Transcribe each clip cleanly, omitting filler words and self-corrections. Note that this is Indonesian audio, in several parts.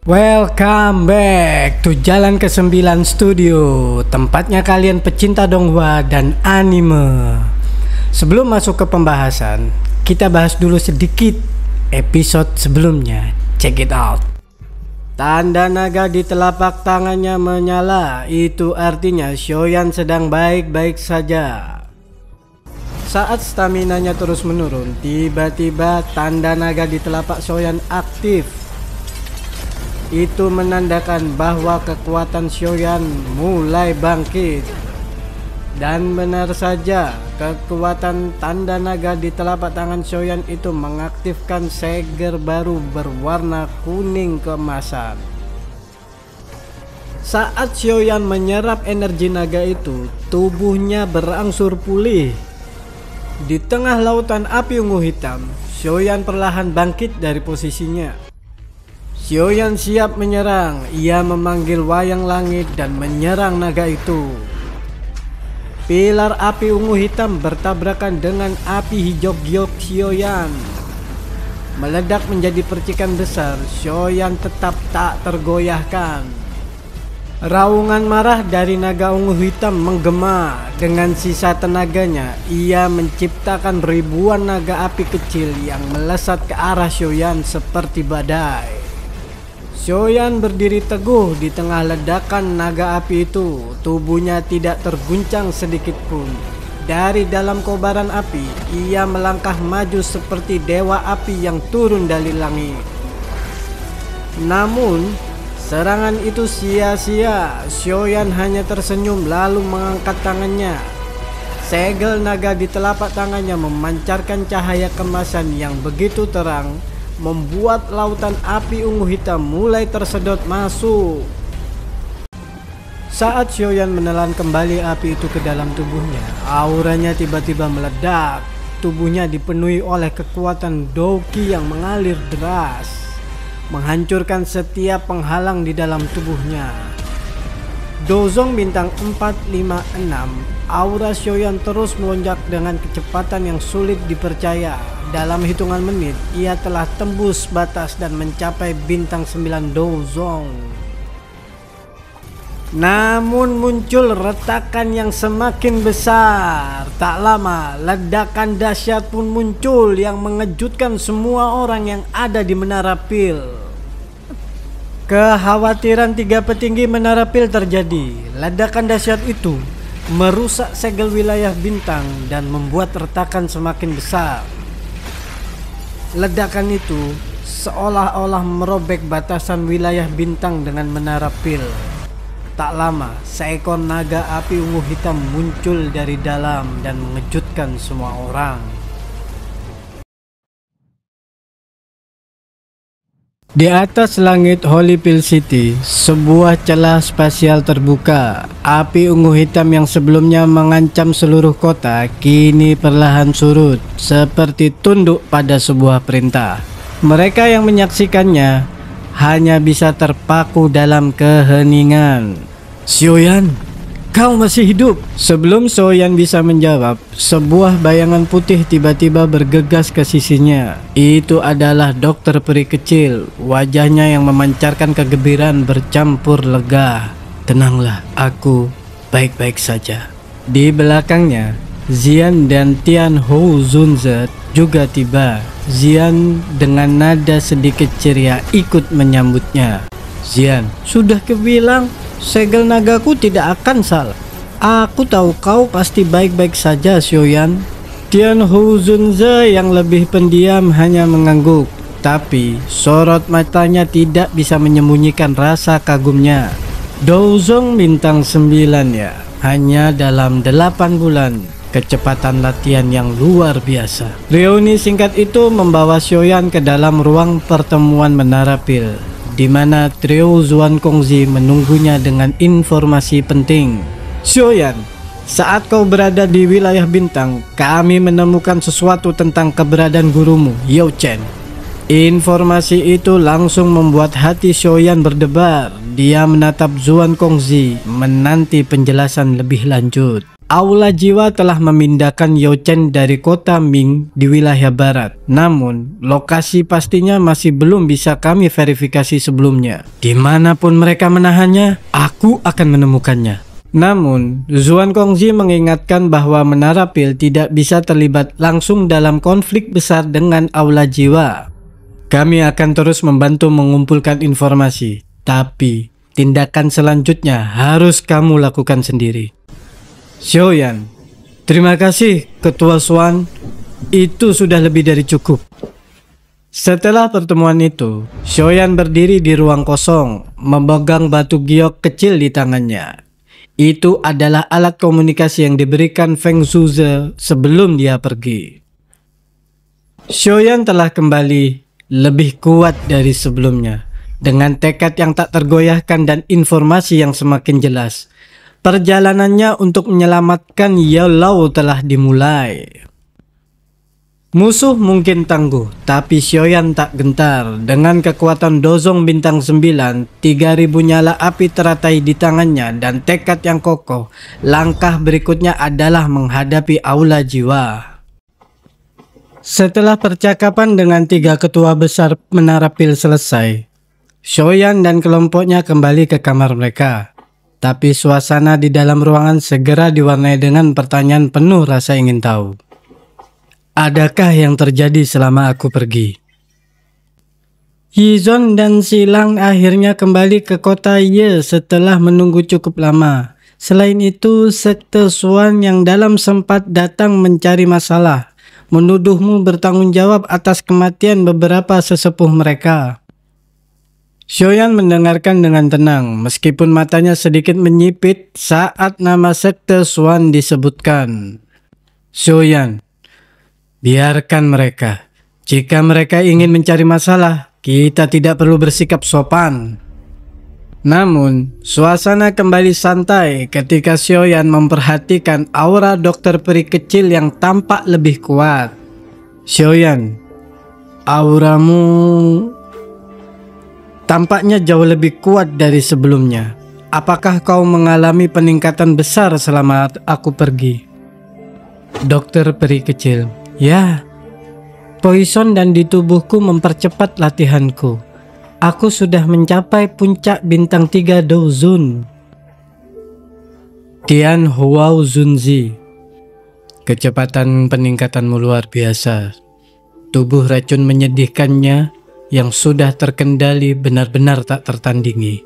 Welcome back to Jalan ke-9 Studio, tempatnya kalian pecinta donghua dan anime. Sebelum masuk ke pembahasan, kita bahas dulu sedikit episode sebelumnya. Check it out. Tanda naga di telapak tangannya menyala, itu artinya Shoyan sedang baik-baik saja. Saat staminanya terus menurun, tiba-tiba tanda naga di telapak Shoyan aktif. Itu menandakan bahwa kekuatan Shoyan mulai bangkit. Dan benar saja, kekuatan tanda naga di telapak tangan Shoyan itu mengaktifkan segel baru berwarna kuning keemasan. Saat Shoyan menyerap energi naga itu, tubuhnya berangsur pulih. Di tengah lautan api ungu hitam, Shoyan perlahan bangkit dari posisinya. Shoyan siap menyerang. Ia memanggil wayang langit dan menyerang naga itu. Pilar api ungu hitam bertabrakan dengan api hijau giok Shoyan. Meledak menjadi percikan besar. Shoyan tetap tak tergoyahkan. Raungan marah dari naga ungu hitam menggema. Dengan sisa tenaganya, ia menciptakan ribuan naga api kecil yang melesat ke arah Shoyan seperti badai. Shoyan berdiri teguh di tengah ledakan naga api itu. Tubuhnya tidak terguncang sedikit pun. Dari dalam kobaran api, ia melangkah maju seperti dewa api yang turun dari langit. Namun, serangan itu sia-sia. Shoyan hanya tersenyum lalu mengangkat tangannya. Segel naga di telapak tangannya memancarkan cahaya kemasan yang begitu terang, membuat lautan api ungu hitam mulai tersedot masuk. Saat Shoyan menelan kembali api itu ke dalam tubuhnya, auranya tiba-tiba meledak. Tubuhnya dipenuhi oleh kekuatan Douki yang mengalir deras, menghancurkan setiap penghalang di dalam tubuhnya. Dozong bintang 456, aura Shoyan terus melonjak dengan kecepatan yang sulit dipercaya. Dalam hitungan menit, ia telah tembus batas dan mencapai bintang 9 Dozong. Namun muncul retakan yang semakin besar. Tak lama, ledakan dahsyat pun muncul yang mengejutkan semua orang yang ada di Menara Pil. Kekhawatiran tiga petinggi Menara Pil terjadi. Ledakan dahsyat itu merusak segel wilayah bintang dan membuat retakan semakin besar. Ledakan itu seolah-olah merobek batasan wilayah bintang dengan Menara Pil. Tak lama, seekor naga api ungu hitam muncul dari dalam dan mengejutkan semua orang. Di atas langit Holypil City, sebuah celah spasial terbuka. Api ungu hitam yang sebelumnya mengancam seluruh kota kini perlahan surut, seperti tunduk pada sebuah perintah. Mereka yang menyaksikannya hanya bisa terpaku dalam keheningan. Shoyan, kau masih hidup? Sebelum Shoyan bisa menjawab, sebuah bayangan putih tiba-tiba bergegas ke sisinya. Itu adalah dokter peri kecil. Wajahnya yang memancarkan kegembiraan bercampur lega. Tenanglah, aku baik-baik saja. Di belakangnya, Xian dan Tian Hou Zunze juga tiba. Xian dengan nada sedikit ceria ikut menyambutnya. Xian, sudah kebilang, segel nagaku tidak akan salah. Aku tahu kau pasti baik-baik saja, Shoyan. Tian Hou Zunze yang lebih pendiam hanya mengangguk, tapi sorot matanya tidak bisa menyembunyikan rasa kagumnya. Dozong bintang 9 ya, hanya dalam 8 bulan. Kecepatan latihan yang luar biasa. Reuni singkat itu membawa Shoyan ke dalam ruang pertemuan Menara Pil, di mana trio Zuan Kongzi menunggunya dengan informasi penting. Shoyan, saat kau berada di wilayah bintang, kami menemukan sesuatu tentang keberadaan gurumu, Yao Chen. Informasi itu langsung membuat hati Shoyan berdebar. Dia menatap Zuan Kongzi menanti penjelasan lebih lanjut. Aula Jiwa telah memindahkan Youchen dari kota Ming di wilayah barat. Namun, lokasi pastinya masih belum bisa kami verifikasi sebelumnya. Dimanapun mereka menahannya, aku akan menemukannya. Namun, Zuan Kongzi mengingatkan bahwa Menara Pil tidak bisa terlibat langsung dalam konflik besar dengan Aula Jiwa. Kami akan terus membantu mengumpulkan informasi, tapi tindakan selanjutnya harus kamu lakukan sendiri. Xiaoyan, terima kasih Ketua Xuan, itu sudah lebih dari cukup. Setelah pertemuan itu, Xiaoyan berdiri di ruang kosong, memegang batu giok kecil di tangannya. Itu adalah alat komunikasi yang diberikan Feng Zhuze sebelum dia pergi. Xiaoyan telah kembali lebih kuat dari sebelumnya, dengan tekad yang tak tergoyahkan dan informasi yang semakin jelas. Perjalanannya untuk menyelamatkan Yaolao telah dimulai. Musuh mungkin tangguh, tapi Xiaoyan tak gentar. Dengan kekuatan Dozong bintang 9, 3000 nyala api teratai di tangannya dan tekad yang kokoh, langkah berikutnya adalah menghadapi Aula Jiwa. Setelah percakapan dengan 3 ketua besar Menara Pil selesai, Xiaoyan dan kelompoknya kembali ke kamar mereka. Tapi suasana di dalam ruangan segera diwarnai dengan pertanyaan penuh rasa ingin tahu. Adakah yang terjadi selama aku pergi? Yizon dan Silang akhirnya kembali ke kota Ye setelah menunggu cukup lama. Selain itu, sekte Xuan yang dalam sempat datang mencari masalah, menuduhmu bertanggung jawab atas kematian beberapa sesepuh mereka. Xiaoyan mendengarkan dengan tenang, meskipun matanya sedikit menyipit saat nama sekte Xuan disebutkan. Xiaoyan, biarkan mereka. Jika mereka ingin mencari masalah, kita tidak perlu bersikap sopan. Namun, suasana kembali santai ketika Xiaoyan memperhatikan aura dokter peri kecil yang tampak lebih kuat. Xiaoyan, auramu tampaknya jauh lebih kuat dari sebelumnya. Apakah kau mengalami peningkatan besar selama aku pergi? Dokter peri kecil, ya. Poison dan di tubuhku mempercepat latihanku. Aku sudah mencapai puncak bintang 3 Douzun. Tian Huao Zunzi, kecepatan peningkatanmu luar biasa. Tubuh racun menyedihkannya yang sudah terkendali benar-benar tak tertandingi.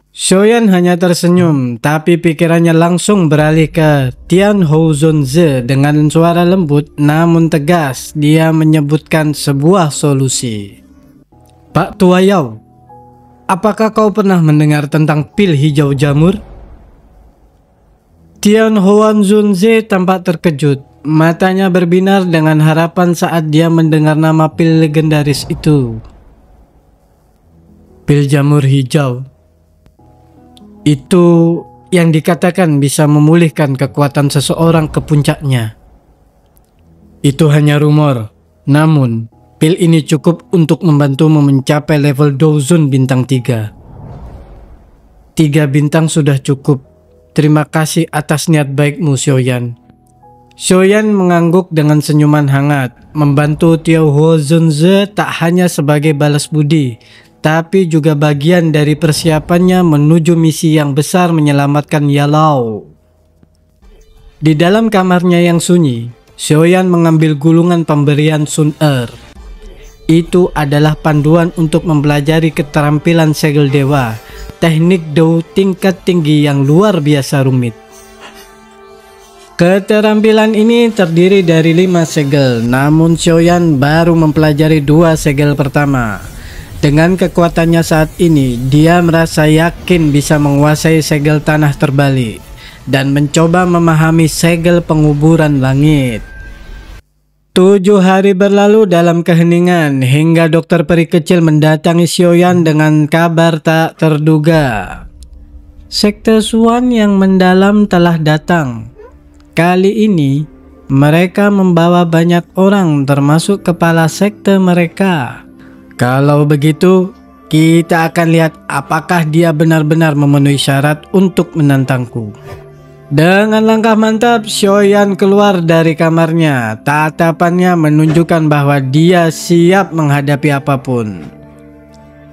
Xiaoyan hanya tersenyum, tapi pikirannya langsung beralih ke Tian Hou Zunzi. Dengan suara lembut namun tegas, dia menyebutkan sebuah solusi. Pak Tua Yao, apakah kau pernah mendengar tentang pil hijau jamur? Tian Huan Zunzi tampak terkejut. Matanya berbinar dengan harapan saat dia mendengar nama pil legendaris itu. Pil jamur hijau. Itu yang dikatakan bisa memulihkan kekuatan seseorang ke puncaknya. Itu hanya rumor. Namun, pil ini cukup untuk membantumu mencapai level Douzun bintang 3. 3 bintang sudah cukup. Terima kasih atas niat baikmu, Xiaoyan. Xiaoyan mengangguk dengan senyuman hangat. Membantu Tian Hou Zunzi tak hanya sebagai balas budi, tapi juga bagian dari persiapannya menuju misi yang besar menyelamatkan Yaolao. Di dalam kamarnya yang sunyi, Xiaoyan mengambil gulungan pemberian Sun Er. Itu adalah panduan untuk mempelajari keterampilan segel dewa, teknik Dou tingkat tinggi yang luar biasa rumit. Keterampilan ini terdiri dari 5 segel, namun Xiaoyan baru mempelajari 2 segel pertama. Dengan kekuatannya saat ini, dia merasa yakin bisa menguasai segel tanah terbalik dan mencoba memahami segel penguburan langit. 7 hari berlalu dalam keheningan hingga dokter peri kecil mendatangi Xiaoyan dengan kabar tak terduga. Sekte Xuan yang mendalam telah datang. Kali ini, mereka membawa banyak orang termasuk kepala sekte mereka. Kalau begitu, kita akan lihat apakah dia benar-benar memenuhi syarat untuk menantangku. Dengan langkah mantap, Shoyan keluar dari kamarnya. Tatapannya menunjukkan bahwa dia siap menghadapi apapun.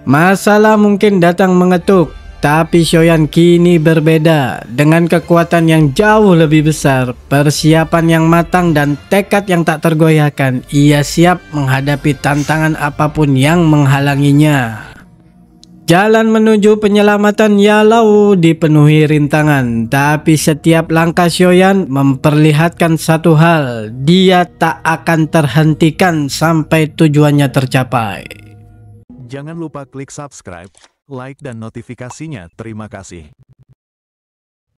Masalah mungkin datang mengetuk, tapi Shoyan kini berbeda. Dengan kekuatan yang jauh lebih besar, persiapan yang matang, dan tekad yang tak tergoyahkan, ia siap menghadapi tantangan apapun yang menghalanginya. Jalan menuju penyelamatan Yalau dipenuhi rintangan, tapi setiap langkah Shoyan memperlihatkan satu hal: dia tak akan terhentikan sampai tujuannya tercapai. Jangan lupa klik subscribe, like, dan notifikasinya. Terima kasih.